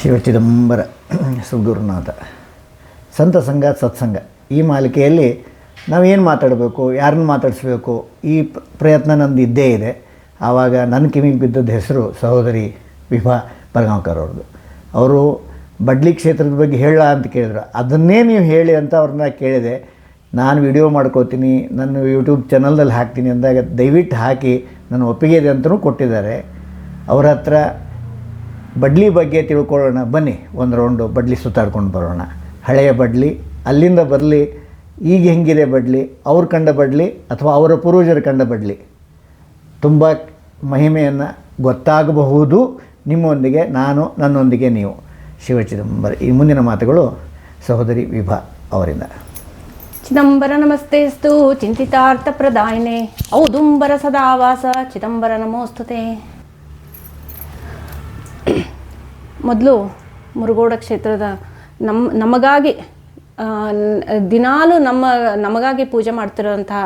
ಶಿವಚಿದಂಬರ ಸುಗುರುನಾಥ ಸಂತ ಸಂಘ ಸತ್ಸಂಗ ಈ ಮಾಲಿಕೆಯಲ್ಲಿ ನಾವೇನು ಮಾತಾಡಬೇಕು, ಯಾರನ್ನು ಮಾತಾಡಿಸ್ಬೇಕು, ಈ ಪ್ರಯತ್ನ ನಂದು ಇದ್ದೇ ಇದೆ. ಆವಾಗ ನನ್ನ ಕಿವಿಗೆ ಬಿದ್ದದ್ದು ಹೆಸರು ಸಹೋದರಿ ವಿಭಾ ಬರಗಾಂವ್ಕರ್ ಅವ್ರದ್ದು. ಅವರು ಬಡ್ಲಿ ಕ್ಷೇತ್ರದ ಬಗ್ಗೆ ಹೇಳ ಅಂತ ಕೇಳಿದ್ರು. ಅದನ್ನೇ ನೀವು ಹೇಳಿ ಅಂತ ಅವ್ರನ್ನ ಕೇಳಿದೆ. ನಾನು ವಿಡಿಯೋ ಮಾಡ್ಕೋತೀನಿ, ನನ್ನ ಯೂಟ್ಯೂಬ್ ಚಾನಲ್ದಲ್ಲಿ ಹಾಕ್ತೀನಿ ಅಂದಾಗ ದಯವಿಟ್ಟು ಹಾಕಿ, ನನ್ನ ಒಪ್ಪಿಗೆ ಇದೆ ಅಂತಲೂ ಕೊಟ್ಟಿದ್ದಾರೆ. ಅವ್ರ ಹತ್ರ ಬಡ್ಲಿ ಬಗ್ಗೆ ತಿಳ್ಕೊಳ್ಳೋಣ ಬನ್ನಿ. ಒಂದು ರೌಂಡು ಬಡ್ಲಿ ಸುತ್ತಾಡ್ಕೊಂಡು ಬರೋಣ. ಹಳೆಯ ಬಡ್ಲಿ ಅಲ್ಲಿಂದ ಬರಲಿ, ಈಗ ಹೆಂಗಿದೆ ಬಡ್ಲಿ, ಅವ್ರು ಕಂಡ ಬಡ್ಲಿ ಅಥವಾ ಅವರ ಪೂರ್ವಜರು ಕಂಡ ಬಡ್ಲಿ, ತುಂಬ ಮಹಿಮೆಯನ್ನು ಗೊತ್ತಾಗಬಹುದು. ನಿಮ್ಮೊಂದಿಗೆ ನಾನು, ನನ್ನೊಂದಿಗೆ ನೀವು. ಶಿವಚಿದಂಬರ. ಈ ಮುಂದಿನ ಮಾತುಗಳು ಸಹೋದರಿ ವಿಭಾ ಅವರಿಂದ. ಚಿದಂಬರ ನಮಸ್ತೆಸ್ತು ಚಿಂತಿತಾರ್ಥ ಪ್ರದಾಯಿನೇ ಔದುಂಬರ ಸದಾವಾಸ ಚಿದಂಬರ ನಮೋಸ್ತುತೆ. ಮೊದಲು ಮುರುಗೋಡ ಕ್ಷೇತ್ರದ ನಮಗಾಗಿ ದಿನಾಲೂ ನಮಗಾಗಿ ಪೂಜೆ ಮಾಡ್ತಿರೋಂತಹ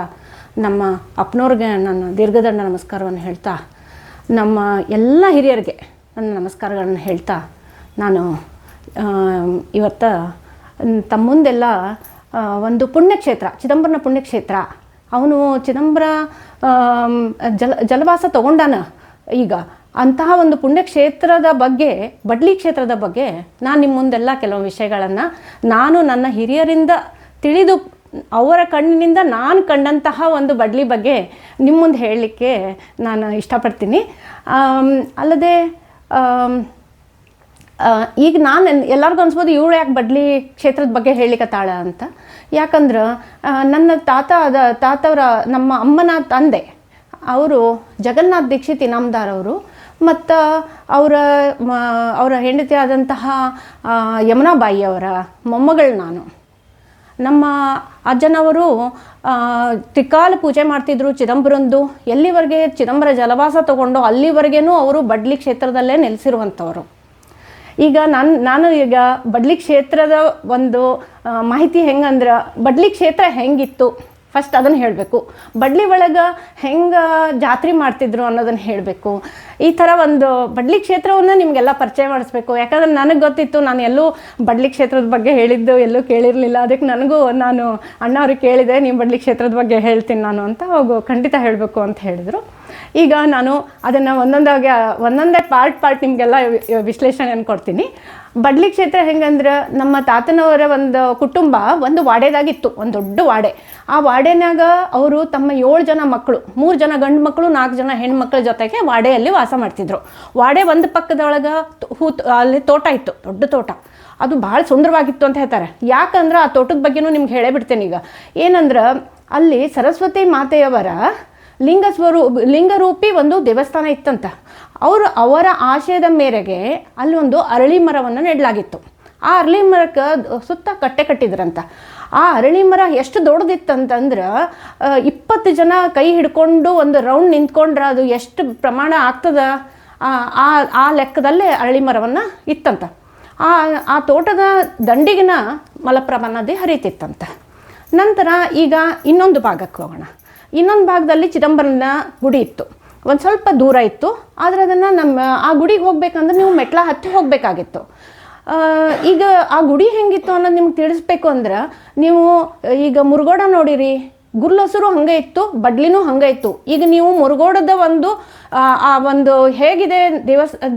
ನಮ್ಮ ಅಪ್ಪನವ್ರಿಗೆ ನನ್ನ ದೀರ್ಘದಂಡ ನಮಸ್ಕಾರವನ್ನು ಹೇಳ್ತಾ, ನಮ್ಮ ಎಲ್ಲ ಹಿರಿಯರಿಗೆ ನನ್ನ ನಮಸ್ಕಾರಗಳನ್ನು ಹೇಳ್ತಾ, ನಾನು ಇವತ್ತು ತಮ್ಮ ಮುಂದೆಲ್ಲ ಒಂದು ಪುಣ್ಯಕ್ಷೇತ್ರ, ಚಿದಂಬರನ ಪುಣ್ಯಕ್ಷೇತ್ರ. ಅವನು ಚಿದಂಬರ ಜಲವಾಸ ತಗೊಂಡಾನ. ಈಗ ಅಂತಹ ಒಂದು ಪುಣ್ಯಕ್ಷೇತ್ರದ ಬಗ್ಗೆ, ಬಡ್ಲಿ ಕ್ಷೇತ್ರದ ಬಗ್ಗೆ ನಾನು ನಿಮ್ಮ ಮುಂದೆಲ್ಲ ಕೆಲವು ವಿಷಯಗಳನ್ನು ನಾನು ನನ್ನ ಹಿರಿಯರಿಂದ ತಿಳಿದು ಅವರ ಕಣ್ಣಿನಿಂದ ನಾನು ಕಂಡಂತಹ ಒಂದು ಬಡ್ಲಿ ಬಗ್ಗೆ ನಿಮ್ಮ ಮುಂದೆ ಹೇಳಲಿಕ್ಕೆ ನಾನು ಇಷ್ಟಪಡ್ತೀನಿ. ಅಲ್ಲದೆ ಈಗ ನಾನು ಎಲ್ಲರಿಗೂ ಅನ್ಸ್ಬೋದು ಇವಳು ಯಾಕೆ ಬಡ್ಲಿ ಕ್ಷೇತ್ರದ ಬಗ್ಗೆ ಹೇಳಲಿಕ್ಕತ್ತಾಳ ಅಂತ. ಯಾಕಂದ್ರೆ ನನ್ನ ತಾತವರ ನಮ್ಮ ಅಮ್ಮನ ತಂದೆ ಅವರು ಜಗನ್ನಾಥ್ ದೀಕ್ಷಿತ್ ಇನಾಮದಾರ್ ಅವರು, ಮತ್ತು ಅವರ ಹೆಂಡತಿ ಆದಂತಹ ಯಮುನಾಬಾಯಿ ಅವರ ಮೊಮ್ಮಗಳು ನಾನು. ನಮ್ಮ ಅಜ್ಜನವರು ತ್ರಿಕಾಲ ಪೂಜೆ ಮಾಡ್ತಿದ್ರು ಚಿದಂಬರಂದು. ಎಲ್ಲಿವರೆಗೆ ಚಿದಂಬರ ಜಲವಾಸ ತಗೊಂಡು ಅಲ್ಲಿವರೆಗೂ ಅವರು ಬಡ್ಲಿ ಕ್ಷೇತ್ರದಲ್ಲೇ ನೆಲೆಸಿರುವಂಥವ್ರು. ಈಗ ನಾನು ಈಗ ಬಡ್ಲಿ ಕ್ಷೇತ್ರದ ಒಂದು ಮಾಹಿತಿ ಹೆಂಗಂದ್ರೆ, ಬಡ್ಲಿ ಕ್ಷೇತ್ರ ಹೆಂಗಿತ್ತು ಫಸ್ಟ್ ಅದನ್ನು ಹೇಳಬೇಕು. ಬಡ್ಲಿ ಒಳಗೆ ಹೆಂಗೆ ಜಾತ್ರೆ ಮಾಡ್ತಿದ್ರು ಅನ್ನೋದನ್ನು ಹೇಳಬೇಕು. ಈ ಥರ ಒಂದು ಬಡ್ಲಿ ಕ್ಷೇತ್ರವನ್ನು ನಿಮಗೆಲ್ಲ ಪರಿಚಯ ಮಾಡಿಸ್ಬೇಕು. ಯಾಕಂದ್ರೆ ನನಗೆ ಗೊತ್ತಿತ್ತು, ನಾನು ಎಲ್ಲೂ ಬಡ್ಲಿ ಕ್ಷೇತ್ರದ ಬಗ್ಗೆ ಹೇಳಿದ್ದು ಎಲ್ಲೂ ಕೇಳಿರಲಿಲ್ಲ. ಅದಕ್ಕೆ ನಾನು ಅಣ್ಣವ್ರಿಗೆ ಕೇಳಿದೆ, ನೀವು ಬಡ್ಲಿ ಕ್ಷೇತ್ರದ ಬಗ್ಗೆ ಹೇಳ್ತೀನಿ ನಾನು ಅಂತ. ಹೋಗು ಖಂಡಿತ ಹೇಳಬೇಕು ಅಂತ ಹೇಳಿದರು. ಈಗ ನಾನು ಅದನ್ನು ಒಂದೊಂದೇ ಪಾರ್ಟ್ ನಿಮಗೆಲ್ಲ ವಿಶ್ಲೇಷಣೆಯನ್ನು ಕೊಡ್ತೀನಿ. ಬಡ್ಲಿ ಕ್ಷೇತ್ರ ಹೆಂಗಂದ್ರೆ, ನಮ್ಮ ತಾತನವರ ಒಂದು ಕುಟುಂಬ ಒಂದು ವಾಡೆದಾಗಿತ್ತು, ಒಂದು ದೊಡ್ಡ ವಾಡೆ. ಆ ವಾಡೆನಾಗ ಅವರು ತಮ್ಮ 7 ಜನ ಮಕ್ಕಳು, 3 ಜನ ಗಂಡು ಮಕ್ಕಳು 4 ಜನ ಹೆಣ್ಮಕ್ಳ ಜೊತೆಗೆ ವಾಡೆಯಲ್ಲಿ ವಾಸ ಮಾಡ್ತಿದ್ರು. ವಾಡೆ ಒಂದು ಪಕ್ಕದೊಳಗೆ ಅಲ್ಲಿ ತೋಟ ಇತ್ತು, ದೊಡ್ಡ ತೋಟ. ಅದು ಭಾಳ ಸುಂದರವಾಗಿತ್ತು ಅಂತ ಹೇಳ್ತಾರೆ. ಯಾಕಂದ್ರೆ ಆ ತೋಟದ ಬಗ್ಗೆನೂ ನಿಮ್ಗೆ ಹೇಳೇ ಬಿಡ್ತೇನೆ. ಈಗ ಏನಂದ್ರೆ, ಅಲ್ಲಿ ಸರಸ್ವತಿ ಮಾತೆಯವರ ಲಿಂಗರೂಪಿ ಒಂದು ದೇವಸ್ಥಾನ ಇತ್ತಂತ. ಅವರ ಆಶಯದ ಮೇರೆಗೆ ಅಲ್ಲಿ ಒಂದು ಅರಳಿ ಮರವನ್ನು ನೆಡಲಾಗಿತ್ತು. ಆ ಅರಳಿ ಮರಕ್ಕೆ ಸುತ್ತ ಕಟ್ಟೆ ಕಟ್ಟಿದ್ರಂತ. ಆ ಅರಳಿ ಮರ ಎಷ್ಟು ದೊಡ್ಡದಿತ್ತಂತಂದ್ರೆ 20 ಜನ ಕೈ ಹಿಡ್ಕೊಂಡು ಒಂದು ರೌಂಡ್ ನಿಂತ್ಕೊಂಡ್ರೆ ಅದು ಎಷ್ಟು ಪ್ರಮಾಣ ಆಗ್ತದ ಆ ಲೆಕ್ಕದಲ್ಲೇ ಅರಳಿ ಮರವನ್ನು ಇತ್ತಂತ. ಆ ತೋಟದ ದಂಡಿಗಿನ ಮಲಪ್ರಭಾ ನದಿ ಹರಿತಿತ್ತಂತ. ನಂತರ ಈಗ ಇನ್ನೊಂದು ಭಾಗಕ್ಕೆ ಹೋಗೋಣ. ಇನ್ನೊಂದು ಭಾಗದಲ್ಲಿ ಚಿದಂಬರನ ಗುಡಿ ಇತ್ತು, ಒಂದು ಸ್ವಲ್ಪ ದೂರ ಇತ್ತು. ಆದರೆ ಅದನ್ನು ಆ ಗುಡಿಗೆ ಹೋಗ್ಬೇಕಂದ್ರೆ ನೀವು ಮೆಟ್ಲ ಹತ್ತಿ ಹೋಗಬೇಕಾಗಿತ್ತು. ಈಗ ಆ ಗುಡಿ ಹೆಂಗಿತ್ತು ಅನ್ನೋದು ನಿಮ್ಗೆ ತಿಳಿಸ್ಬೇಕು ಅಂದ್ರೆ, ನೀವು ಈಗ ಮುರುಗೋಡ ನೋಡಿರಿ, ಗುರ್ಲೊಸರು ಹಾಗೆ ಇತ್ತು, ಬಡ್ಲಿನೂ ಹಾಗೆ ಇತ್ತು. ಈಗ ನೀವು ಮುರುಗೋಡದ ಒಂದು ಹೇಗಿದೆ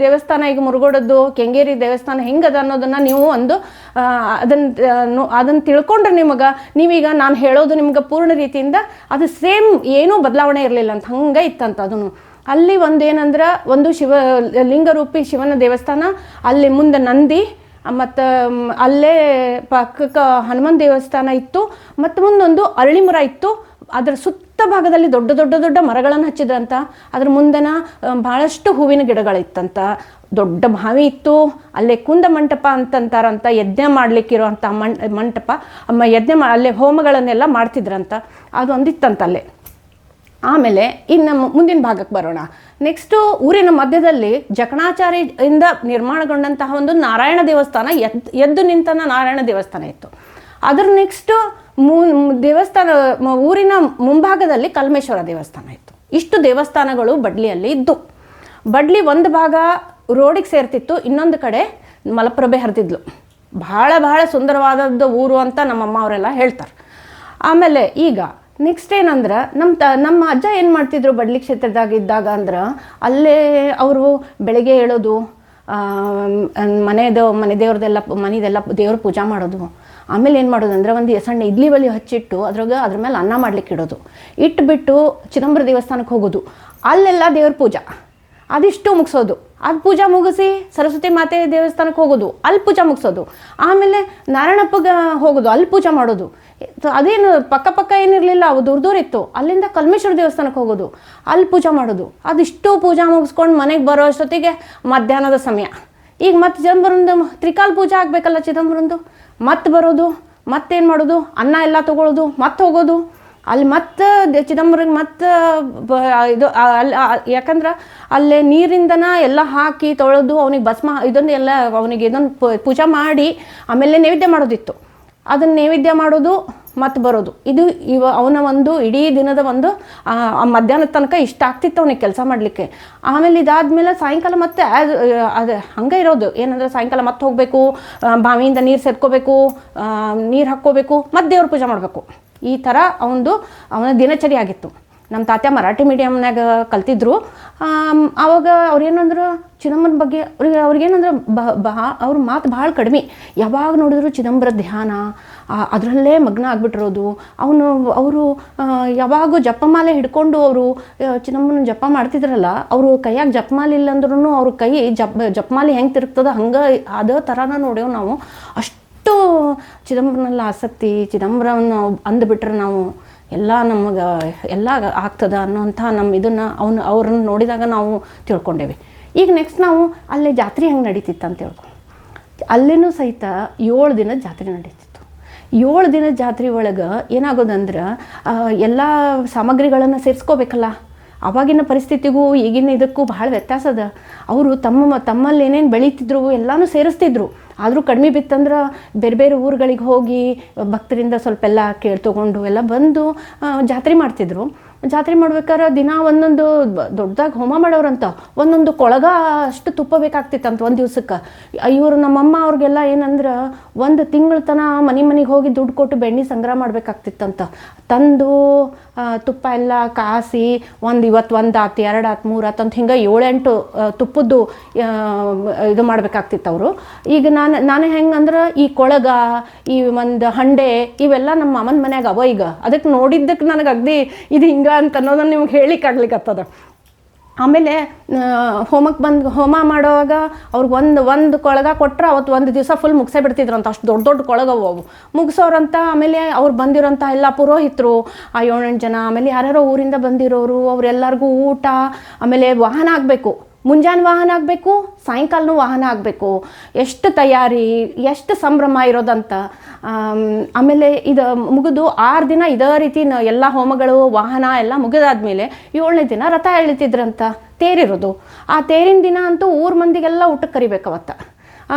ದೇವಸ್ಥಾನ, ಈಗ ಮುರುಗೋಡದ್ದು ಕೆಂಗೇರಿ ದೇವಸ್ಥಾನ ಹೆಂಗದ ಅನ್ನೋದನ್ನು ನೀವು ಅದನ್ನು ತಿಳ್ಕೊಂಡ್ರೆ ನೀವೀಗ ನಾನು ಹೇಳೋದು ನಿಮ್ಗೆ ಪೂರ್ಣ ರೀತಿಯಿಂದ ಅದು ಸೇಮ್ ಏನೂ ಬದಲಾವಣೆ ಇರಲಿಲ್ಲ ಅಂತ, ಹಂಗೆ ಇತ್ತಂತ. ಅದನ್ನು ಅಲ್ಲಿ ಏನಂದ್ರೆ, ಒಂದು ಲಿಂಗರೂಪಿ ಶಿವನ ದೇವಸ್ಥಾನ, ಅಲ್ಲಿ ಮುಂದೆ ನಂದಿ, ಮತ್ತು ಅಲ್ಲೇ ಪಕ್ಕಕ್ಕೆ ಹನುಮನ್ ದೇವಸ್ಥಾನ ಇತ್ತು, ಮತ್ತು ಮುಂದೊಂದು ಅರಳಿ ಮರ ಇತ್ತು. ಅದರ ಸುತ್ತ ಭಾಗದಲ್ಲಿ ದೊಡ್ಡ ಮರಗಳನ್ನು ಹಚ್ಚಿದ್ರಂತ. ಅದ್ರ ಮುಂದೆನ ಭಾಳಷ್ಟು ಹೂವಿನ ಗಿಡಗಳಿತ್ತಂತ. ದೊಡ್ಡ ಬಾವಿ ಇತ್ತು. ಅಲ್ಲೇ ಕುಂದ ಮಂಟಪ ಅಂತಂತಾರಂತ, ಯಜ್ಞ ಮಾಡಲಿಕ್ಕಿರುವಂಥ ಮಂಟಪ. ಅಲ್ಲೇ ಹೋಮಗಳನ್ನೆಲ್ಲ ಮಾಡ್ತಿದ್ರಂತ. ಅದೊಂದಿತ್ತಂತ ಅಲ್ಲೇ. ಆಮೇಲೆ ಇನ್ನು ಮುಂದಿನ ಭಾಗಕ್ಕೆ ಬರೋಣ. ನೆಕ್ಸ್ಟು ಊರಿನ ಮಧ್ಯದಲ್ಲಿ ಜಕಣಾಚಾರ್ಯರಿಂದ ನಿರ್ಮಾಣಗೊಂಡಂತಹ ಒಂದು ನಾರಾಯಣ ದೇವಸ್ಥಾನ, ಎದ್ದು ನಿಂತ ನಾರಾಯಣ ದೇವಸ್ಥಾನ ಇತ್ತು. ಅದರ ನೆಕ್ಸ್ಟು ದೇವಸ್ಥಾನ ಊರಿನ ಮುಂಭಾಗದಲ್ಲಿ ಕಲ್ಮೇಶ್ವರ ದೇವಸ್ಥಾನ ಇತ್ತು. ಇಷ್ಟು ದೇವಸ್ಥಾನಗಳು ಬಡ್ಲಿಯಲ್ಲಿ ಇದ್ದು. ಬಡ್ಲಿ ಒಂದು ಭಾಗ ರೋಡಿಗೆ ಸೇರ್ತಿತ್ತು, ಇನ್ನೊಂದು ಕಡೆ ಮಲಪ್ರಭೆ ಹರಿದಿದ್ಲು. ಭಾಳ ಭಾಳ ಸುಂದರವಾದದ್ದು ಊರು ಅಂತ ನಮ್ಮಮ್ಮ ಅವರೆಲ್ಲ ಹೇಳ್ತಾರೆ. ಆಮೇಲೆ ಈಗ ನೆಕ್ಸ್ಟ್ ಏನಂದ್ರೆ ನಮ್ಮ ಅಜ್ಜ ಏನು ಮಾಡ್ತಿದ್ರು ಬಡ್ಲಿ ಕ್ಷೇತ್ರದಾಗ ಇದ್ದಾಗ ಅಂದ್ರೆ, ಅಲ್ಲೇ ಅವರು ಬೆಳಗ್ಗೆ ಹೇಳೋದು, ಮನೆ ದೇವ್ರದೆಲ್ಲ ದೇವ್ರ ಪೂಜೆ ಮಾಡೋದು. ಆಮೇಲೆ ಏನು ಮಾಡೋದು ಅಂದರೆ, ಒಂದು ಸಣ್ಣ ಇಡ್ಲಿ ಒಲೆ ಹಚ್ಚಿಟ್ಟು ಅದ್ರ ಮೇಲೆ ಅನ್ನ ಮಾಡ್ಲಿಕ್ಕೆ ಇಡೋದು. ಇಟ್ಬಿಟ್ಟು ಚಿದಂಬರ ದೇವಸ್ಥಾನಕ್ಕೆ ಹೋಗೋದು. ಅಲ್ಲೆಲ್ಲ ದೇವ್ರ ಪೂಜೆ ಅದಿಷ್ಟು ಮುಗಿಸೋದು. ಅದು ಪೂಜೆ ಮುಗಿಸಿ ಸರಸ್ವತಿ ಮಾತೆ ದೇವಸ್ಥಾನಕ್ಕೆ ಹೋಗೋದು, ಅಲ್ಲಿ ಪೂಜೆ ಮುಗಿಸೋದು. ಆಮೇಲೆ ನಾರಾಯಣಪ್ಪಗೆ ಹೋಗೋದು, ಅಲ್ಲಿ ಪೂಜೆ ಮಾಡೋದು. ಅದೇನು ಪಕ್ಕ ಏನಿರಲಿಲ್ಲ, ಅವು ದೂರ ಇತ್ತು. ಅಲ್ಲಿಂದ ಕಲ್ಮೇಶ್ವರ ದೇವಸ್ಥಾನಕ್ಕೆ ಹೋಗೋದು, ಅಲ್ಲಿ ಪೂಜೆ ಮಾಡೋದು. ಅದಿಷ್ಟು ಪೂಜೆ ಮುಗಿಸ್ಕೊಂಡು ಮನೆಗೆ ಬರೋ ಅಷ್ಟೊತ್ತಿಗೆ ಮಧ್ಯಾಹ್ನದ ಸಮಯ. ಈಗ ಮತ್ತೆ ಚಿದಂಬರಂದು ತ್ರಿಕಾಲ್ ಪೂಜೆ ಆಗಬೇಕಲ್ಲ ಚಿದಂಬರಂದು, ಮತ್ತೆ ಬರೋದು, ಮತ್ತೇನು ಮಾಡೋದು, ಅನ್ನ ಎಲ್ಲ ತೊಗೊಳ್ಳೋದು, ಮತ್ತೆ ಹೋಗೋದು. ಅಲ್ಲಿ ಮತ್ತೆ ಚಿದಂಬರಂಗೆ ಮತ್ತೆ ಇದು ಅಲ್ಲಿ, ಯಾಕಂದ್ರೆ ಅಲ್ಲೇ ನೀರಿಂದನ ಎಲ್ಲ ಹಾಕಿ ತೊಳೆದು ಅವನಿಗೆ ಭಸ್ಮ ಇದನ್ನು ಎಲ್ಲ ಅವನಿಗೆ ಇದನ್ನು ಪೂಜೆ ಮಾಡಿ ಆಮೇಲೆ ನೈವೇದ್ಯ ಮಾಡೋದಿತ್ತು. ಅದನ್ನು ನೈವೇದ್ಯ ಮಾಡೋದು ಮತ್ತೆ ಬರೋದು. ಇದು ಅವನ ಒಂದು ಇಡೀ ದಿನದ ಒಂದು ಮಧ್ಯಾಹ್ನದ ತನಕ ಇಷ್ಟ ಆಗ್ತಿತ್ತು ಅವನಿಗೆ ಕೆಲಸ ಮಾಡಲಿಕ್ಕೆ. ಆಮೇಲೆ ಇದಾದಮೇಲೆ ಸಾಯಂಕಾಲ ಮತ್ತೆ ಅದು ಹಂಗೆ ಇರೋದು. ಏನಂದರೆ ಸಾಯಂಕಾಲ ಮತ್ತೆ ಹೋಗಬೇಕು, ಬಾವಿಯಿಂದ ನೀರು ಸೇರ್ಕೋಬೇಕು, ನೀರು ಹಾಕ್ಕೋಬೇಕು, ಮತ್ತೆ ದೇವ್ರ ಪೂಜೆ ಮಾಡಬೇಕು. ಈ ಥರ ಅವನ ದಿನಚರಿ ಆಗಿತ್ತು. ನಮ್ಮ ತಾತ ಮರಾಠಿ ಮೀಡಿಯಮ್ನಾಗ ಕಲ್ತಿದ್ರು. ಆವಾಗ ಅವ್ರೇನಂದ್ರೆ ಚಿದಂಬರನ ಬಗ್ಗೆ ಅವ್ರಿಗೇನಂದ್ರೆ ಅವ್ರ ಮಾತು ಭಾಳ ಕಡಿಮೆ. ಯಾವಾಗ ನೋಡಿದ್ರು ಚಿದಂಬರ ಧ್ಯಾನ, ಅದರಲ್ಲೇ ಮಗ್ನ ಆಗಿಬಿಟ್ಟಿರೋದು. ಅವರು ಯಾವಾಗೂ ಜಪಮಾಲೆ ಹಿಡ್ಕೊಂಡು ಅವರು ಚಿದಂಬರನ ಜಪ ಮಾಡ್ತಿದ್ರಲ್ಲ, ಅವರು ಕೈಯಾಗ ಜಪಮಾಲೆ ಇಲ್ಲ ಅಂದ್ರೂ ಅವ್ರ ಕೈ ಜಪಮಾಲೆ ಹೆಂಗೆ ತಿರುಗ್ತದೆ ಹಂಗೆ ಅದೇ ಥರನ ನೋಡೇವು ನಾವು. ಅಷ್ಟು ಚಿದಂಬರನಲ್ಲಿ ಆಸಕ್ತಿ, ಚಿದಂಬರವನ್ನು ಅಂದುಬಿಟ್ರೆ ನಾವು ಎಲ್ಲ ನಮಗೆ ಎಲ್ಲ ಆಗ್ತದೆ ಅನ್ನೋಂಥ ಇದನ್ನು ಅವ್ರನ್ನ ನೋಡಿದಾಗ ನಾವು ತಿಳ್ಕೊಂಡೇವೆ. ಈಗ ನೆಕ್ಸ್ಟ್ ನಾವು ಅಲ್ಲೇ ಜಾತ್ರೆ ಹೆಂಗೆ ನಡೀತಿತ್ತು ಅಂತ ತಿಳ್ಕೊಂಡು, ಅಲ್ಲಿನೂ ಸಹಿತ 7 ದಿನದ ಜಾತ್ರೆ ನಡೀತಿತ್ತು. 7 ದಿನದ ಜಾತ್ರೆ ಒಳಗೆ ಏನಾಗೋದಂದ್ರೆ, ಎಲ್ಲ ಸಾಮಗ್ರಿಗಳನ್ನು ಸೇರಿಸ್ಕೋಬೇಕಲ್ಲ. ಅವಾಗಿನ ಪರಿಸ್ಥಿತಿಗೂ ಈಗಿನ ಇದಕ್ಕೂ ಭಾಳ ವ್ಯತ್ಯಾಸ ಅದ. ಅವರು ತಮ್ಮಲ್ಲಿ ಏನೇನು ಬೆಳೀತಿದ್ರು ಎಲ್ಲನೂ ಸೇರಿಸ್ತಿದ್ರು. ಆದರೂ ಕಡಿಮೆ ಬಿತ್ತಂದ್ರೆ ಬೇರೆ ಊರುಗಳಿಗೆ ಹೋಗಿ ಭಕ್ತರಿಂದ ಸ್ವಲ್ಪ ಎಲ್ಲ ತೊಗೊಂಡು ಎಲ್ಲ ಬಂದು ಜಾತ್ರೆ ಮಾಡ್ತಿದ್ರು. ಜಾತ್ರೆ ಮಾಡ್ಬೇಕಾದ್ರೆ ದಿನ ಒಂದೊಂದು ದೊಡ್ಡದಾಗಿ ಹೋಮ ಮಾಡೋರಂತ, ಒಂದೊಂದು ಕೊಳಗ ಅಷ್ಟು ತುಪ್ಪ ಬೇಕಾಗ್ತಿತ್ತಂತ ಒಂದು ದಿವ್ಸಕ್ಕೆ. ಇವರು ನಮ್ಮಮ್ಮ ಅವ್ರಿಗೆಲ್ಲ ಏನಂದ್ರೆ 1 ತಿಂಗಳ ತನಕ ಮನೆಗೆ ಹೋಗಿ ದುಡ್ಡು ಕೊಟ್ಟು ಬೆಣ್ಣೆ ಸಂಗ್ರಹ ಮಾಡಬೇಕಾಗ್ತಿತ್ತಂತ. ತಂದು ತುಪ್ಪ ಎಲ್ಲ ಕಾಸಿ ಇವತ್ತು 1 ಆತು 2 ಆತು 3 ಆತು ಅಂತ ಹಿಂಗೆ 7-8 ತುಪ್ಪದ್ದು ಇದು ಮಾಡಬೇಕಾಗ್ತಿತ್ತು ಅವರು. ಈಗ ನಾನು ಹೆಂಗಂದ್ರೆ ಈ ಕೊಳಗ, ಈ ಒಂದು ಹಂಡೆ ಇವೆಲ್ಲ ನಮ್ಮ ಅಮ್ಮನ ಮನ್ಯಾಗ ಅವ. ಈಗ ಅದಕ್ಕೆ ನೋಡಿದ್ದಕ್ಕೆ ನನಗೆ ಅಗದಿ ಇದು ಹಿಂಗೆ ಅಂತ ಅನ್ನೋದನ್ನು ನಿಮ್ಗೆ ಹೇಳಿಕ್ಕಾಗ್ಲಿಕ್ಕತ್ತದ. ಆಮೇಲೆ ಹೋಮ ಮಾಡುವಾಗ ಅವ್ರಿಗೆ ಒಂದು ಕೊಳಗ ಕೊಟ್ಟರೆ ಅವತ್ತು ಒಂದು ದಿವಸ ಫುಲ್ ಮುಗಿಸೇ ಬಿಡ್ತಿದ್ರಂತ. ಅಷ್ಟು ದೊಡ್ಡ ಕೊಳಗವು ಅವು ಮುಗಿಸೋರಂತ. ಆಮೇಲೆ ಅವ್ರು ಬಂದಿರೋಂಥ ಎಲ್ಲ ಪುರೋಹಿತರು 7-8 ಜನ, ಆಮೇಲೆ ಯಾರ್ಯಾರೋ ಊರಿಂದ ಬಂದಿರೋರು, ಅವರೆಲ್ಲರಿಗೂ ಊಟ, ಆಮೇಲೆ ವಾಹನ ಆಗಬೇಕು. ಮುಂಜಾನೆ ವಾಹನ ಆಗಬೇಕು, ಸಾಯಂಕಾಲನೂ ವಾಹನ ಆಗಬೇಕು. ಎಷ್ಟು ತಯಾರಿ, ಎಷ್ಟು ಸಂಭ್ರಮ ಇರೋದಂತ. ಆಮೇಲೆ ಇದು ಮುಗಿದು 6 ದಿನ ಇದೇ ರೀತಿ ಎಲ್ಲ ಹೋಮಗಳು ವಾಹನ ಎಲ್ಲ ಮುಗಿದಾದ್ಮೇಲೆ 7ನೇ ದಿನ ರಥ ಎಳಿತಿದ್ರಂತ, ತೇರಿರೋದು. ಆ ತೇರಿನ ದಿನ ಅಂತೂ ಊರ ಮಂದಿಗೆಲ್ಲ ಊಟಕ್ಕೆ ಕರಿಬೇಕು ಅವತ್ತು.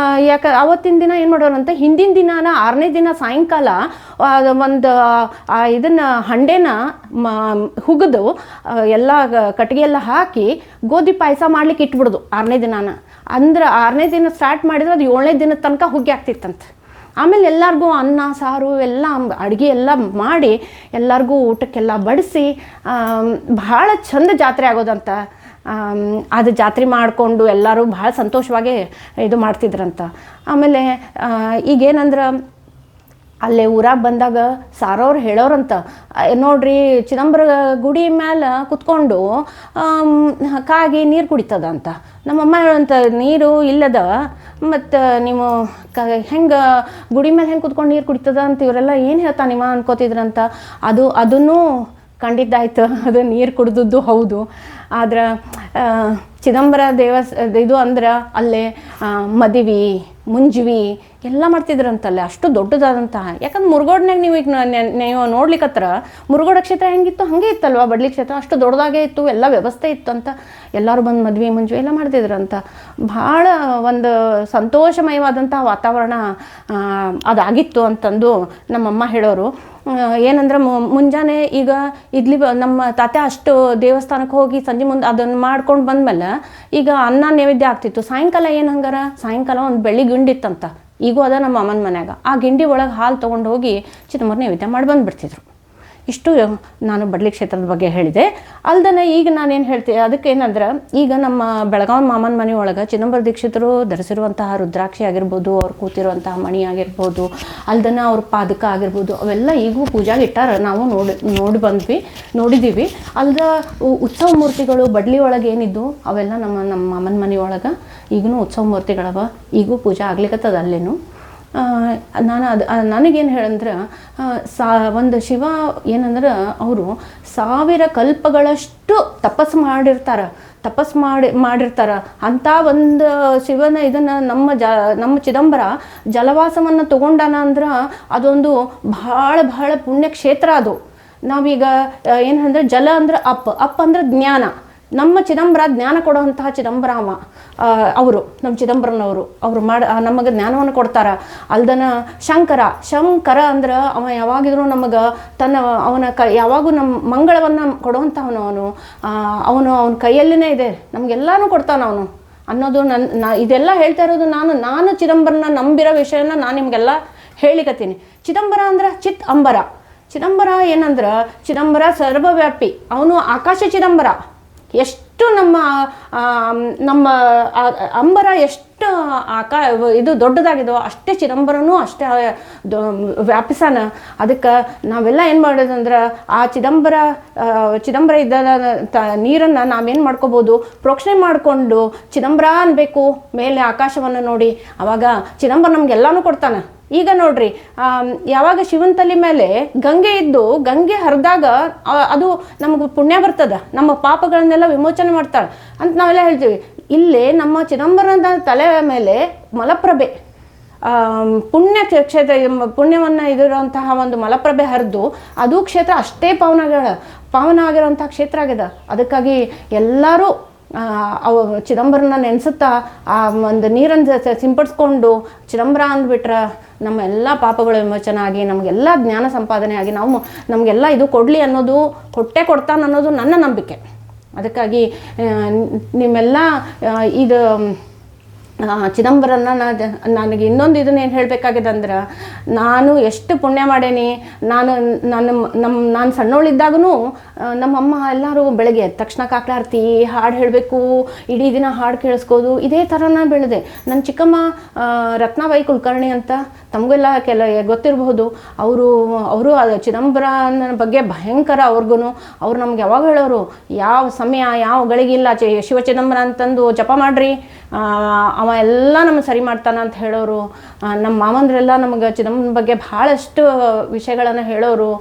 ಅವತ್ತಿನ ದಿನ ಏನು ಮಾಡೋರಂತ, ಹಿಂದಿನ ದಿನಾನ 6ನೇ ದಿನ ಸಾಯಂಕಾಲ ಒಂದು ಇದನ್ನು ಹಂಡೆನ ಹುಗಿದು ಎಲ್ಲ ಕಟ್ಟಿಗೆ ಎಲ್ಲ ಹಾಕಿ ಗೋಧಿ ಪಾಯಸ ಮಾಡ್ಲಿಕ್ಕೆ ಇಟ್ಬಿಡೋದು 6ನೇ ದಿನಾನ. ಅಂದ್ರೆ 6ನೇ ದಿನ ಸ್ಟಾರ್ಟ್ ಮಾಡಿದ್ರೆ ಅದು 7ನೇ ದಿನದ ತನಕ ಹುಗ್ಗಿ ಆಗ್ತಿತ್ತಂತೆ. ಆಮೇಲೆ ಎಲ್ಲರಿಗೂ ಅನ್ನ ಸಾರು ಎಲ್ಲ ಅಡುಗೆ ಎಲ್ಲ ಮಾಡಿ ಎಲ್ಲರಿಗೂ ಊಟಕ್ಕೆಲ್ಲ ಬಡಿಸಿ ಭಾಳ ಚಂದ ಜಾತ್ರೆ ಆಗೋದಂತ. ಅದು ಜಾತ್ರೆ ಮಾಡಿಕೊಂಡು ಎಲ್ಲರೂ ಭಾಳ ಸಂತೋಷವಾಗಿ ಇದು ಮಾಡ್ತಿದ್ರಂತ. ಆಮೇಲೆ ಈಗೇನಂದ್ರೆ ಅಲ್ಲೇ ಊರಾಗ ಬಂದಾಗ ಸಾರೋರು ಹೇಳೋರಂತ, ನೋಡ್ರಿ ಚಿದಂಬರ ಗುಡಿ ಮೇಲೆ ಕುತ್ಕೊಂಡು ಕಾಗಿ ನೀರು ಕುಡಿತದ ಅಂತ. ನಮ್ಮಮ್ಮ ಹೇಳೋಂಥ, ನೀರು ಇಲ್ಲದ ಮತ್ತು ನೀವು ಹೆಂಗೆ ಗುಡಿ ಮೇಲೆ ಹೆಂಗೆ ಕುತ್ಕೊಂಡು ನೀರು ಕುಡಿತದ ಅಂತ ಇವರೆಲ್ಲ ಏನು ಹೇಳ್ತಾ ನಿಮ್ಮ ಅನ್ಕೋತಿದ್ರಂತ. ಅದನ್ನು ಕಂಡಿದ್ದಾಯ್ತು, ಅದು ನೀರು ಕುಡಿದದ್ದು ಹೌದು. ಆದ್ರೆ ಚಿದಂಬರ ಇದು ಅಂದ್ರೆ ಅಲ್ಲೇ ಮದುವೆ ಮುಂಜುವಿ ಎಲ್ಲ ಮಾಡ್ತಿದ್ರಂತಲ್ಲೇ, ಅಷ್ಟು ದೊಡ್ಡದಾದಂಥ. ಯಾಕಂದ್ರೆ ಮುರುಗೋಡ್ನಾಗ ನೀವು ನೋಡ್ಲಿಕ್ಕತ್ರ ಮುರುಗೋಡ ಕ್ಷೇತ್ರ ಹೆಂಗಿತ್ತು ಹಾಗೆ ಇತ್ತಲ್ವ, ಬಡ್ಲಿ ಕ್ಷೇತ್ರ ಅಷ್ಟು ದೊಡ್ಡದಾಗೇ ಇತ್ತು, ಎಲ್ಲ ವ್ಯವಸ್ಥೆ ಇತ್ತು ಅಂತ. ಎಲ್ಲರೂ ಬಂದು ಮದುವೆ ಮುಂಜುವಿ ಎಲ್ಲ ಮಾಡ್ತಿದ್ರಂತ. ಭಾಳ ಒಂದು ಸಂತೋಷಮಯವಾದಂಥ ವಾತಾವರಣ ಅದಾಗಿತ್ತು ಅಂತಂದು ನಮ್ಮಮ್ಮ ಹೇಳೋರು. ಏನಂದ್ರೆ ಮುಂಜಾನೆ ಈಗ ನಮ್ಮ ತಾತ ಅಷ್ಟು ದೇವಸ್ಥಾನಕ್ಕೆ ಹೋಗಿ ಸಂಜೆ ಮುಂದೆ ಅದನ್ನು ಮಾಡ್ಕೊಂಡು ಬಂದಮೇಲೆ ಈಗ ಅನ್ನ ನೈವೇದ್ಯ ಆಗ್ತಿತ್ತು, ಸಾಯಂಕಾಲ ಏನು ಹಂಗಾರ ಸಾಯಂಕಾಲ ಒಂದು ಬೆಳ್ಳಿ ಗಿಂಡಿತ್ತಂತ, ಈಗೂ ಅದ ನಮ್ಮ ಅಮ್ಮನ ಮನ್ಯಾಗ. ಆ ಗಿಂಡಿ ಒಳಗೆ ಹಾಲು ತೊಗೊಂಡು ಹೋಗಿ ಚಿದಂಬರ ನೈವೇದ್ಯ ಮಾಡಿ ಬಂದುಬಿಡ್ತಿದ್ರು. ಇಷ್ಟು ನಾನು ಬಡ್ಲಿ ಕ್ಷೇತ್ರದ ಬಗ್ಗೆ ಹೇಳಿದೆ. ಅಲ್ದನೆ ಈಗ ನಾನೇನು ಹೇಳ್ತೀನಿ ಅದಕ್ಕೆ ಏನಂದ್ರೆ, ಈಗ ನಮ್ಮ ಬೆಳಗಾವಿ ಮಾಮನ ಮನೆ ಒಳಗೆ ಚಿದಂಬರ ದೀಕ್ಷಿತರು ಧರಿಸಿರುವಂತಹ ರುದ್ರಾಕ್ಷಿ ಆಗಿರ್ಬೋದು, ಅವ್ರು ಕೂತಿರುವಂತಹ ಮಣಿ ಆಗಿರ್ಬೋದು, ಅಲ್ದನ ಅವ್ರ ಪಾದಕ ಆಗಿರ್ಬೋದು, ಅವೆಲ್ಲ ಈಗೂ ಪೂಜಾಗೆ ಇಟ್ಟಾರ. ನಾವು ನೋಡಿದ್ದೀವಿ. ಅಲ್ದ ಉತ್ಸವ ಮೂರ್ತಿಗಳು ಬಡ್ಲಿ ಒಳಗೆ ಏನಿದ್ದು ಅವೆಲ್ಲ ನಮ್ಮ ಮಾಮನ ಮನೆ ಒಳಗೆ ಈಗೂ ಉತ್ಸವ ಮೂರ್ತಿಗಳವ, ಈಗೂ ಪೂಜೆ ಆಗ್ಲಿಕ್ಕತ್ತದ ಅಲ್ಲೇನು. ನನಗೇನು ಹೇಳಂದ್ರೆ, ಒಂದು ಶಿವ ಏನಂದ್ರೆ ಅವರು 1000 ಕಲ್ಪಗಳಷ್ಟು ತಪಸ್ಸು ಮಾಡಿರ್ತಾರೆ ಅಂಥ ಒಂದು ಶಿವನ ಇದನ್ನು ನಮ್ಮ ಚಿದಂಬರ ಜಲವಾಸವನ್ನು ತಗೊಂಡಾನ ಅಂದ್ರೆ ಅದೊಂದು ಬಹಳ ಪುಣ್ಯ ಕ್ಷೇತ್ರ. ಅದು ನಾವೀಗ ಏನಂದ್ರೆ ಜಲ ಅಂದ್ರೆ ಅಪ್ ಅಂದ್ರೆ ಜ್ಞಾನ. ನಮ್ಮ ಚಿದಂಬರ ಜ್ಞಾನ ಕೊಡುವಂತಹ ಚಿದಂಬರ ಅವರು ನಮ್ಮ ಚಿದಂಬರನವರು ನಮಗೆ ಜ್ಞಾನವನ್ನು ಕೊಡ್ತಾರ. ಅಲ್ದನ ಶಂಕರ ಅಂದ್ರೆ ಅವ ಯಾವಾಗಿದ್ರು ನಮಗೆ ಅವನ ಯಾವಾಗೂ ನಮ್ಮ ಮಂಗಳವನ್ನು ಕೊಡುವಂಥವನು. ಅವನ ಕೈಯಲ್ಲಿನೇ ಇದೆ, ನಮಗೆಲ್ಲಾನು ಕೊಡ್ತಾನ ಅವನು ಅನ್ನೋದು ಇದೆಲ್ಲ ಹೇಳ್ತಾ ಇರೋದು ನಾನು ಚಿದಂಬರನ ನಂಬಿರೋ ವಿಷಯನ ನಾನು ನಿಮಗೆಲ್ಲ ಹೇಳಿಕತ್ತೀನಿ. ಚಿದಂಬರ ಅಂದ್ರೆ ಚಿದಂಬರ ಏನಂದ್ರೆ ಚಿದಂಬರ ಸರ್ವವ್ಯಾಪಿ, ಅವನು ಆಕಾಶ ಚಿದಂಬರ. ಎಷ್ಟು ನಮ್ಮ ಅಂಬರ ಎಷ್ಟು ಇದು ದೊಡ್ಡದಾಗಿದೋ ಅಷ್ಟೇ ಚಿದಂಬರನೂ ಅಷ್ಟೇ ವ್ಯಾಪಿಸಾನ. ಅದಕ್ಕೆ ನಾವೆಲ್ಲ ಏನು ಮಾಡೋದಂದ್ರೆ ಆ ಚಿದಂಬರ ಇದ್ದ ನೀರನ್ನು ನಾವೇನು ಮಾಡ್ಕೋಬೋದು, ಪ್ರೋಕ್ಷಣೆ ಮಾಡಿಕೊಂಡು ಚಿದಂಬರ ಅನ್ಬೇಕು ಮೇಲೆ ಆಕಾಶವನ್ನು ನೋಡಿ. ಅವಾಗ ಚಿದಂಬರ ನಮ್ಗೆಲ್ಲಾನು ಕೊಡ್ತಾನೆ. ಈಗ ನೋಡ್ರಿ, ಯಾವಾಗ ಶಿವನ ತಲೆ ಮೇಲೆ ಗಂಗೆ ಹರಿದಾಗ ಅದು ನಮಗೆ ಪುಣ್ಯ ಬರ್ತದ, ನಮ್ಮ ಪಾಪಗಳನ್ನೆಲ್ಲ ವಿಮೋಚನೆ ಮಾಡ್ತಾಳೆ ಅಂತ ನಾವೆಲ್ಲ ಹೇಳ್ತೀವಿ. ಇಲ್ಲೇ ನಮ್ಮ ಚಿದಂಬರದ ತಲೆ ಮೇಲೆ ಮಲಪ್ರಭೆ ಪುಣ್ಯವನ್ನು ಇದಿರುವಂತಹ ಒಂದು ಮಲಪ್ರಭೆ ಹರಿದು ಅದು ಕ್ಷೇತ್ರ ಅಷ್ಟೇ ಪಾವನ ಆಗಿರುವಂತಹ ಕ್ಷೇತ್ರ ಆಗಿದೆ. ಅದಕ್ಕಾಗಿ ಎಲ್ಲರೂ ಚಿದಂಬರನ ನೆನೆಸುತ್ತಾ ಆ ಒಂದು ನೀರನ್ನು ಸಿಂಪಡಿಸ್ಕೊಂಡು ಚಿದಂಬರ ಅಂದ್ಬಿಟ್ರೆ ನಮ್ಮ ಎಲ್ಲ ಪಾಪಗಳ ವಿಮೋಚನೆ ಆಗಿ ನಮಗೆಲ್ಲ ಜ್ಞಾನ ಸಂಪಾದನೆ ಆಗಿ ನಮಗೆಲ್ಲ ಇದು ಕೊಡಲಿ ಅನ್ನೋದು ಕೊಡ್ತಾನೆ ಅನ್ನೋದು ನನ್ನ ನಂಬಿಕೆ. ಅದಕ್ಕಾಗಿ ನಿಮ್ಮೆಲ್ಲ ಇದು ಚಿದಂಬರನ್ನ ನನಗೆ ಇನ್ನೊಂದು ಇದನ್ನೇನು ಹೇಳಬೇಕಾಗಿದೆ ಅಂದ್ರೆ, ನಾನು ಎಷ್ಟು ಪುಣ್ಯ ಮಾಡೇನಿ. ನಾನು ಸಣ್ಣವಳಿದ್ದಾಗೂ ನಮ್ಮಮ್ಮ ಎಲ್ಲರೂ ಬೆಳಗ್ಗೆ ಎದ್ದ ತಕ್ಷಣ ಕಾಕಲಾರ್ತಿ ಹಾಡು ಹೇಳಬೇಕು, ಇಡೀ ದಿನ ಹಾಡು ಕೇಳಿಸ್ಕೋದು, ಇದೇ ಥರನ ಬೆಳೆದೆ. ನನ್ನ ಚಿಕ್ಕಮ್ಮ ರತ್ನಾಬಾಯಿ ಕುಲಕರ್ಣಿ ಅಂತ ತಮಗೆಲ್ಲ ಗೊತ್ತಿರಬಹುದು. ಅವರು ಚಿದಂಬರನ ಬಗ್ಗೆ ಭಯಂಕರ. ಅವ್ರು ನಮ್ಗೆ ಯಾವಾಗ ಹೇಳೋರು, ಯಾವ ಸಮಯ ಯಾವ ಗಳಿಗಿಲ್ಲ ಶಿವ ಚಿದಂಬರ ಅಂತಂದು ಜಪ ಮಾಡ್ರಿ, ಅವ ಎಲ್ಲ ನಮಗೆ ಸರಿ ಮಾಡ್ತಾನ ಅಂತ ಹೇಳೋರು. ನಮ್ಮ ಮಾವಂದ್ರೆಲ್ಲ ನಮಗೆ ಚಿದಂಬರನ ಬಗ್ಗೆ ಭಾಳಷ್ಟು ವಿಷಯಗಳನ್ನು ಹೇಳೋರು.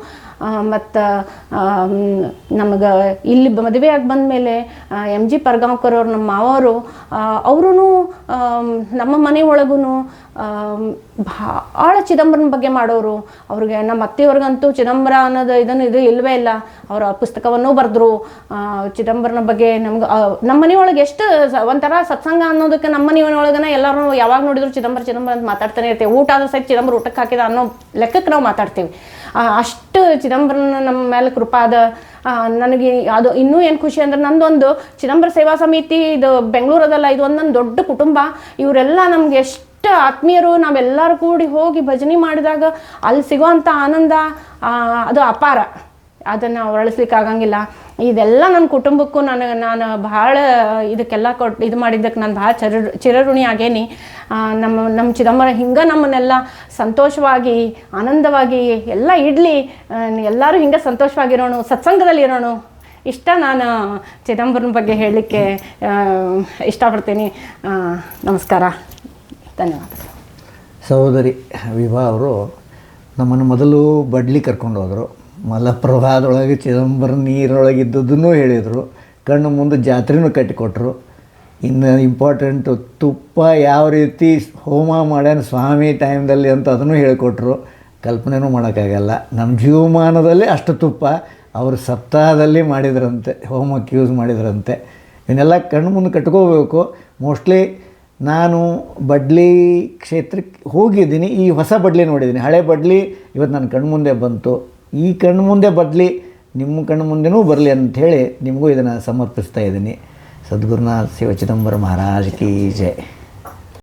ಮತ್ತು ನಮಗೆ ಇಲ್ಲಿ ಮದುವೆಯಾಗಿ ಬಂದಮೇಲೆ MG ಪರ್ಗಾಂವ್ಕರ್ ಅವ್ರು ನಮ್ಮ ಮಾವರು ಅವರೂ ನಮ್ಮ ಮನೆ ಒಳಗೂ ಭಾಳ ಚಿದಂಬರನ ಬಗ್ಗೆ ಮಾಡೋರು. ಅವ್ರಿಗೆ ನಮ್ಮ ಅತ್ತೆಯವ್ರಿಗಂತೂ ಚಿದಂಬರ ಅನ್ನೋದು ಇದು ಇಲ್ಲವೇ ಇಲ್ಲ. ಅವರ ಪುಸ್ತಕವನ್ನೂ ಬರೆದ್ರು ಚಿದಂಬರನ ಬಗ್ಗೆ. ನಮ್ಮ ಮನೆಯೊಳಗೆ ಎಷ್ಟು ಒಂಥರ ಸತ್ಸಂಗ ಅನ್ನೋದಕ್ಕೆ ನಮ್ಮ ಮನೆಯೊಳಗನ ಎಲ್ಲರೂ ಯಾವಾಗ ನೋಡಿದ್ರು ಚಿದಂಬರ ಅಂತ ಮಾತಾಡ್ತಾನೆ ಇರ್ತೀವಿ. ಊಟ ಆದ್ರೂ ಸಹಿತ ಚಿದಂಬರ ಊಟಕ್ಕೆ ಹಾಕಿದ ಅನ್ನೋ ಲೆಕ್ಕಕ್ಕೆ ನಾವು ಮಾತಾಡ್ತೀವಿ. ಅಷ್ಟು ಚಿದಂಬರನ ನಮ್ಮ ಮೇಲೆ ಕೃಪಾದ. ನನಗೆ ಅದು ಇನ್ನೂ ಏನು ಖುಷಿ ಅಂದ್ರೆ, ನಂದೊಂದು ಚಿದಂಬರ ಸೇವಾ ಸಮಿತಿ ಇದು ಬೆಂಗಳೂರದಲ್ಲ, ಇದು ಒಂದೊಂದು ದೊಡ್ಡ ಕುಟುಂಬ. ಇವರೆಲ್ಲ ನಮ್ಗೆ ಎಷ್ಟು ಆತ್ಮೀಯರು. ನಾವೆಲ್ಲರೂ ಕೂಡಿ ಹೋಗಿ ಭಜನೆ ಮಾಡಿದಾಗ ಅಲ್ಲಿ ಸಿಗುವಂಥ ಆನಂದ ಅದು ಅಪಾರ. ಅದನ್ನು ಹೊರಳಿಸ್ಲಿಕ್ಕೆ ಆಗಂಗಿಲ್ಲ. ಇದೆಲ್ಲ ನನ್ನ ಕುಟುಂಬಕ್ಕೂ ನಾನು ಭಾಳ ಇದಕ್ಕೆಲ್ಲ ಇದು ಮಾಡಿದ್ದಕ್ಕೆ ನಾನು ಭಾಳ ಚಿರಋಣಿ ಆಗೇನಿ. ನಮ್ಮ ಚಿದಂಬರ ಹಿಂಗೆ ನಮ್ಮನ್ನೆಲ್ಲ ಸಂತೋಷವಾಗಿ ಆನಂದವಾಗಿ ಎಲ್ಲ ಇಡಲಿ. ಎಲ್ಲರೂ ಹಿಂಗೆ ಸಂತೋಷವಾಗಿರೋಣ, ಸತ್ಸಂಗದಲ್ಲಿ ಇರೋಣ. ಇಷ್ಟ ನಾನು ಚಿದಂಬರನ ಬಗ್ಗೆ ಹೇಳಲಿಕ್ಕೆ ಇಷ್ಟಪಡ್ತೀನಿ. ನಮಸ್ಕಾರ, ಧನ್ಯವಾದಗಳು. ಸಹೋದರಿ ವಿಭಾ ಅವರು ನಮ್ಮನ್ನು ಮೊದಲು ಬಡ್ಲಿ ಕರ್ಕೊಂಡು ಹೋದರು. ಮಲಪ್ರಭಾದೊಳಗೆ ಚಿದಂಬರ ನೀರೊಳಗಿದ್ದದ್ದನ್ನು ಹೇಳಿದರು. ಕಣ್ಣು ಮುಂದೆ ಜಾತ್ರೆನೂ ಕಟ್ಟಿಕೊಟ್ರು. ಇನ್ನು ಇಂಪಾರ್ಟೆಂಟು ತುಪ್ಪ ಯಾವ ರೀತಿ ಹೋಮ ಮಾಡ್ಯಾನ ಸ್ವಾಮಿ ಟೈಮ್ದಲ್ಲಿ ಅಂತ ಅದನ್ನು ಹೇಳಿಕೊಟ್ರು. ಕಲ್ಪನೆನೂ ಮಾಡೋಕ್ಕಾಗಲ್ಲ. ನಮ್ಮ ಜೀವಮಾನದಲ್ಲಿ ಅಷ್ಟು ತುಪ್ಪ ಅವರು ಸಪ್ತಾಹದಲ್ಲಿ ಮಾಡಿದ್ರಂತೆ, ಹೋಮಕ್ಕೆ ಯೂಸ್ ಮಾಡಿದ್ರಂತೆ. ಇವನ್ನೆಲ್ಲ ಕಣ್ಣು ಮುಂದೆ ಕಟ್ಕೋಬೇಕು. ಮೋಸ್ಟ್ಲಿ ನಾನು ಬಡ್ಲಿ ಕ್ಷೇತ್ರಕ್ಕೆ ಹೋಗಿದ್ದೀನಿ, ಈ ಹೊಸ ಬಡ್ಲಿ ನೋಡಿದ್ದೀನಿ. ಹಳೆ ಬಡ್ಲಿ ಇವತ್ತು ನನ್ನ ಕಣ್ಣು ಮುಂದೆ ಬಂತು. ಈ ಕಣ್ಣು ಮುಂದೆ ಬದಲಿ ನಿಮ್ಮ ಕಣ್ಣು ಮುಂದೆನೂ ಬರಲಿ ಅಂಥೇಳಿ ನಿಮಗೂ ಇದನ್ನು ಸಮರ್ಪಿಸ್ತಾ ಇದ್ದೀನಿ. सद्गुरुनाथ शिव चिदम्बर महाराज की जय।